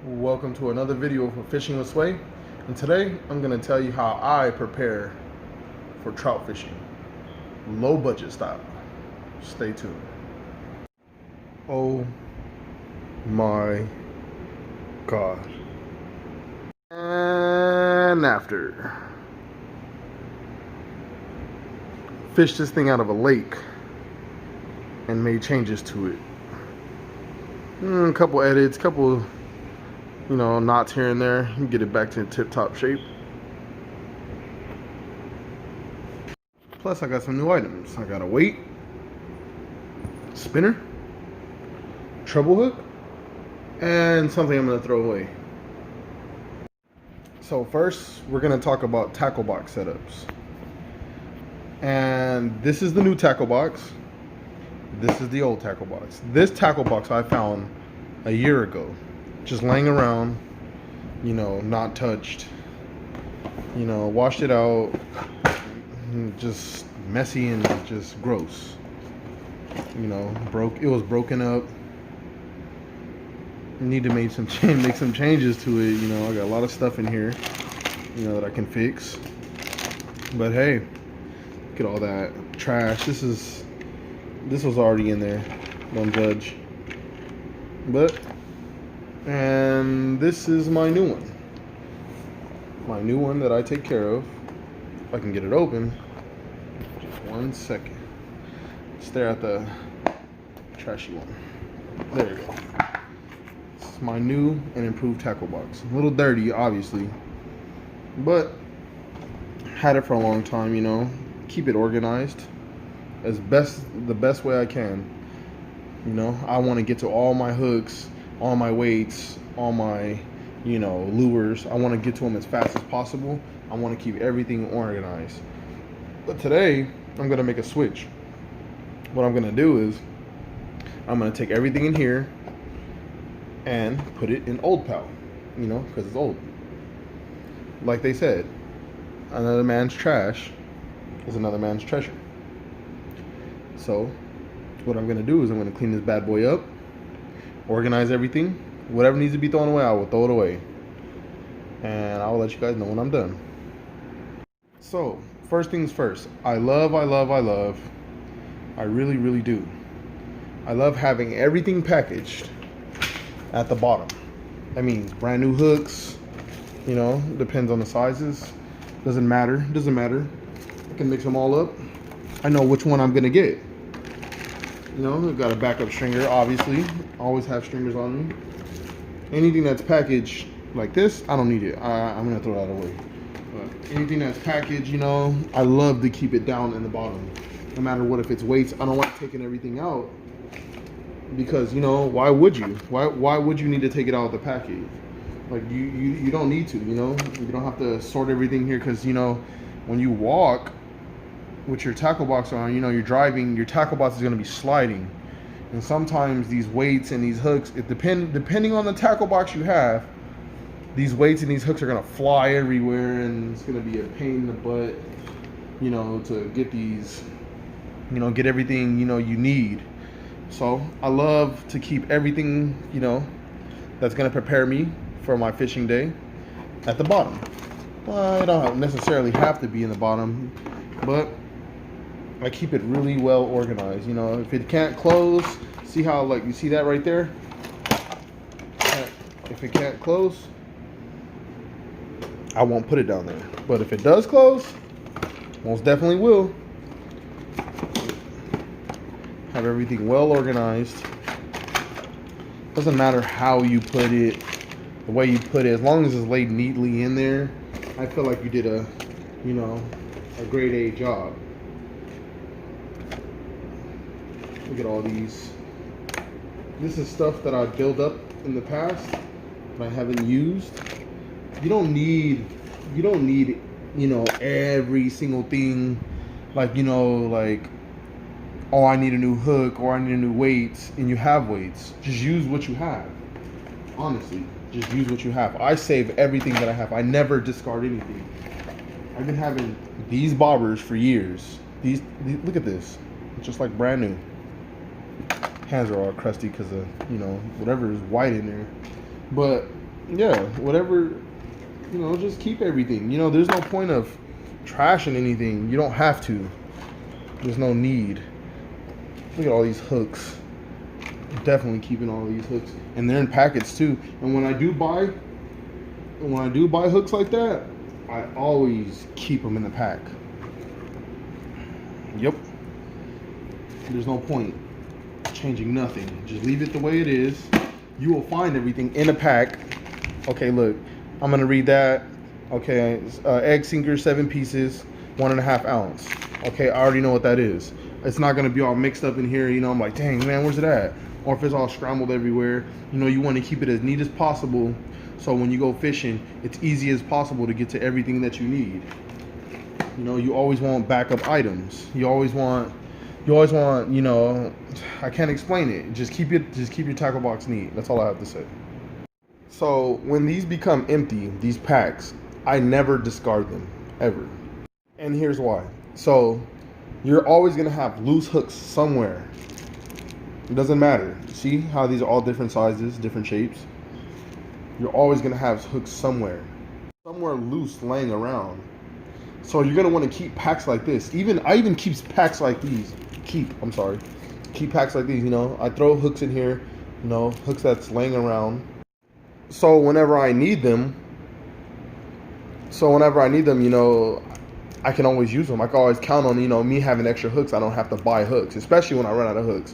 Welcome to another video for Fishing with Sway, and today I'm going to tell you how I prepare for trout fishing, low budget style. Stay tuned. Oh my god. And after. Fished this thing out of a lake and made changes to it. A couple edits, couple knots here and there, and get it back to tip-top shape. Plus I got some new items. I got a weight, spinner, treble hook, and something I'm gonna throw away. So first we're gonna talk about tackle box setups. And this is the new tackle box. This is the old tackle box. This tackle box I found a year ago, just laying around, not touched, washed it out, just messy and just gross. It was broken up. Need to make some changes to it. I got a lot of stuff in here, that I can fix. But hey, look at all that trash. This was already in there. Don't judge. And this is my new one. My new one that I take care of. If I can get it open. Just 1 second. Stare at the trashy one. There you go. This is my new and improved tackle box. A little dirty, obviously. But had it for a long time, Keep it organized the best way I can. I want to get to all my hooks, all my weights, all my lures. I want to get to them as fast as possible. I want to keep everything organized. But today I'm gonna make a switch. What I'm gonna do is I'm gonna take everything in here and put it in Old Pal, because it's old. Like they said, another man's trash is another man's treasure. So what I'm gonna do is I'm gonna clean this bad boy up, organize everything. Whatever needs to be thrown away, I will throw it away. And I will let you guys know when I'm done. So first things first, I really, really do. I love having everything packaged at the bottom. That means brand new hooks, depends on the sizes. Doesn't matter. I can mix them all up. I know which one I'm gonna get. I've got a backup stringer, obviously. Always have stringers on me. Anything that's packaged like this, I don't need it. I'm gonna throw that away. But anything that's packaged, I love to keep it down in the bottom. No matter what, if it's weights, I don't like taking everything out. Because, why would you? Why would you need to take it out of the package? Like, you don't need to, You don't have to sort everything here because, when you walk with your tackle box on, you're driving, your tackle box is going to be sliding. And sometimes these weights and these hooks, depending on the tackle box you have, these weights and these hooks are going to fly everywhere, and it's going to be a pain in the butt, to get these, get everything, you need. So I love to keep everything, that's going to prepare me for my fishing day at the bottom. I don't necessarily have to be in the bottom, but I keep it really well organized. If it can't close, see how, you see that right there? If it can't close, I won't put it down there. But if it does close, most definitely will. Have everything well organized. Doesn't matter how you put it, the way you put it, as long as it's laid neatly in there, I feel like you did a grade A job. Look at all these. This is stuff that I built up in the past that I haven't used. You don't need every single thing, oh, I need a new hook or I need a new weight, and you have weights. Just use what you have. Honestly, just use what you have. I save everything that I have. I never discard anything. I've been having these bobbers for years. These look at this. It's just like brand new. Hands are all crusty because of, whatever is white in there. But Yeah, whatever, just keep everything. There's no point of trashing anything. You don't have to. There's no need. Look at all these hooks. Definitely keeping all these hooks, and they're in packets too. And when I do buy hooks like that, I always keep them in the pack. Yep. There's no point changing nothing. Just leave it the way it is. You will find everything in a pack. Okay, look, I'm gonna read that. Okay, egg sinker, 7 pieces, 1.5 ounce. Okay, I already know what that is. It's not gonna be all mixed up in here. I'm like, dang man, where's it at? Or if it's all scrambled everywhere. You want to keep it as neat as possible, so when you go fishing, it's easy as possible to get to everything that you need. You always want backup items. You always want, I can't explain it. Just keep your tackle box neat. That's all I have to say. So when these become empty, these packs, I never discard them, ever. And here's why. So you're always gonna have loose hooks somewhere. It doesn't matter. See how these are all different sizes, different shapes? You're always gonna have hooks somewhere loose laying around. So you're gonna want to keep packs like this. I even keep packs like these. Keep packs like these. I throw hooks in here. Hooks that's laying around. So whenever I need them, I can always use them. I can always count on me having extra hooks. I don't have to buy hooks, especially when I run out of hooks.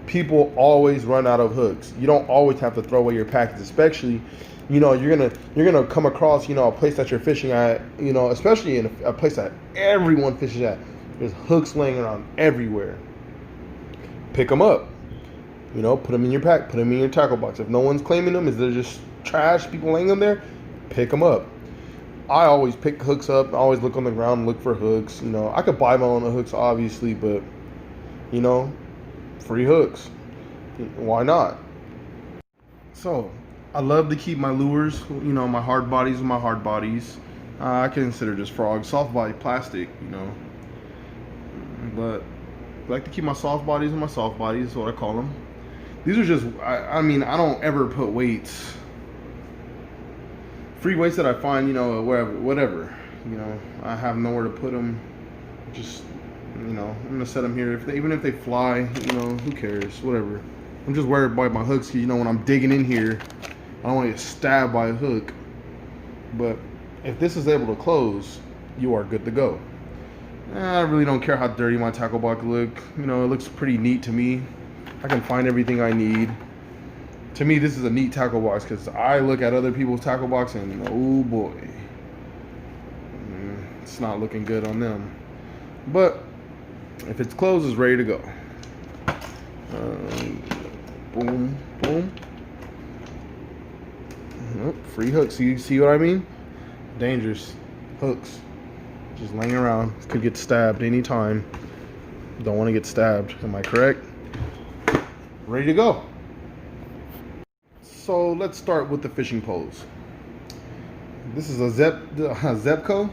People always run out of hooks. You don't always have to throw away your packets, especially you're gonna come across a place that you're fishing at, especially in a place that everyone fishes at. There's hooks laying around everywhere. Pick them up, put them in your pack, put them in your tackle box. If no one's claiming them, is they're just trash, people laying them there, pick them up. I always pick hooks up. I always look on the ground and look for hooks. I could buy my own hooks obviously, but free hooks, why not? So I love to keep my lures, my hard bodies with my hard bodies. I consider just frogs, soft body plastic, but I like to keep my soft bodies with my soft bodies, is what I call them. These are just, I don't ever put weights, free weights that I find, wherever, whatever, I have nowhere to put them. Just, I'm gonna set them here. Even if they fly, who cares, whatever. I'm just worried about my hooks, because when I'm digging in here, I don't want to get stabbed by a hook. But if this is able to close, you are good to go. I really don't care how dirty my tackle box look. It looks pretty neat to me. I can find everything I need. To me, this is a neat tackle box, because I look at other people's tackle box and oh boy, it's not looking good on them. But if it's closed, it's ready to go. Boom, boom. Oh, free hooks. You see what I mean? Dangerous hooks, just laying around. Could get stabbed anytime. Don't want to get stabbed. Am I correct? Ready to go. So let's start with the fishing poles. This is a Zebco,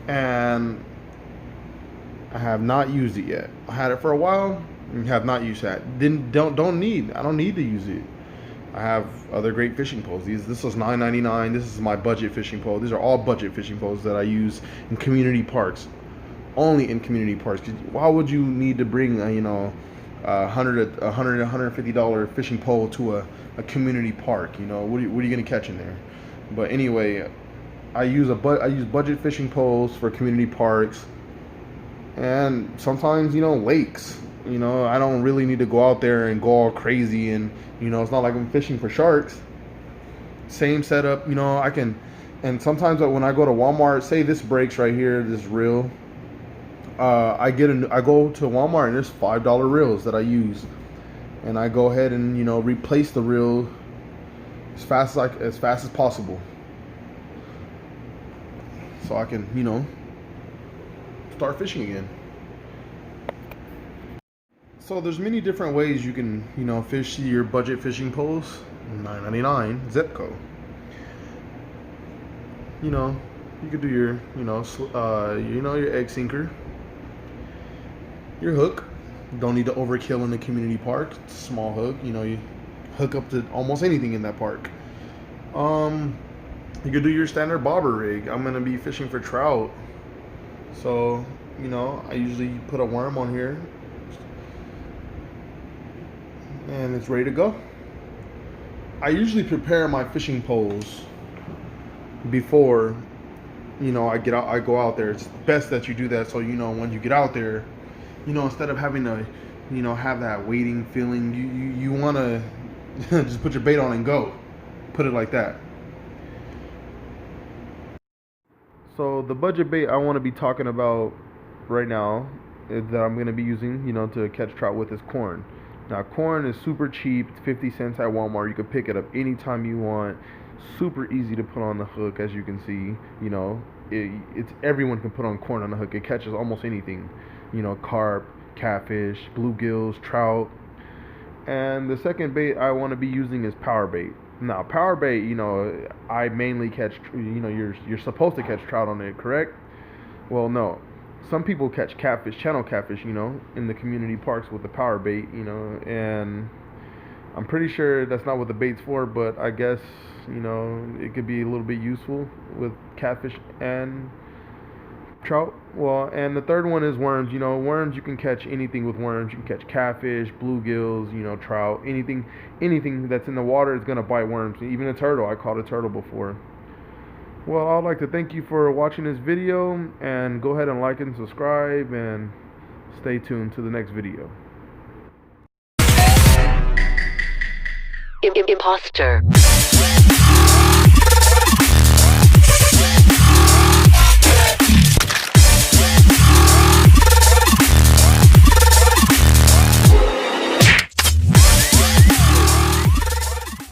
and I have not used it yet. I had it for a while and have not used that. I don't need to use it. I have other great fishing poles. This was $9.99. This is my budget fishing pole. These are all budget fishing poles that I use in community parks. Only in community parks. Why would you need to bring $150 fishing pole to a community park? What are you gonna catch in there? But anyway, I use budget fishing poles for community parks, and sometimes lakes. I don't really need to go out there and go all crazy, and it's not like I'm fishing for sharks. Same setup, I can. And sometimes when I go to Walmart, say this breaks right here, this reel, I go to Walmart and there's $5 reels that I use, and I go ahead and replace the reel as fast as possible, so I can start fishing again. So there's many different ways you can fish your budget fishing poles. $9.99 Zebco. You could do your your egg sinker, your hook. Don't need to overkill in the community park. It's a small hook. You hook up to almost anything in that park. You could do your standard bobber rig. I'm gonna be fishing for trout, so I usually put a worm on here, and it's ready to go. I usually prepare my fishing poles before I go out there. It's best that you do that, so when you get out there, instead of having to have that waiting feeling, you want to just put your bait on and go. Put it like that. So the budget bait I want to be talking about right now that I'm going to be using, to catch trout with is corn. Now, corn is super cheap. It's 50 cents at Walmart. You can pick it up anytime you want. Super easy to put on the hook, as you can see. It's everyone can put on corn on the hook. It catches almost anything. Carp, catfish, bluegills, trout. And the second bait I want to be using is power bait. Now, power bait, I mainly catch. You're supposed to catch trout on it, correct? Well, no. Some people catch catfish, channel catfish, in the community parks with the power bait, and I'm pretty sure that's not what the bait's for, but I guess, it could be a little bit useful with catfish and trout. Well, and the third one is worms. Worms, you can catch anything with worms. You can catch catfish, bluegills, trout, anything that's in the water is going to bite worms. Even a turtle. I caught a turtle before. Well, I'd like to thank you for watching this video, and go ahead and like and subscribe, and stay tuned to the next video. Imposter.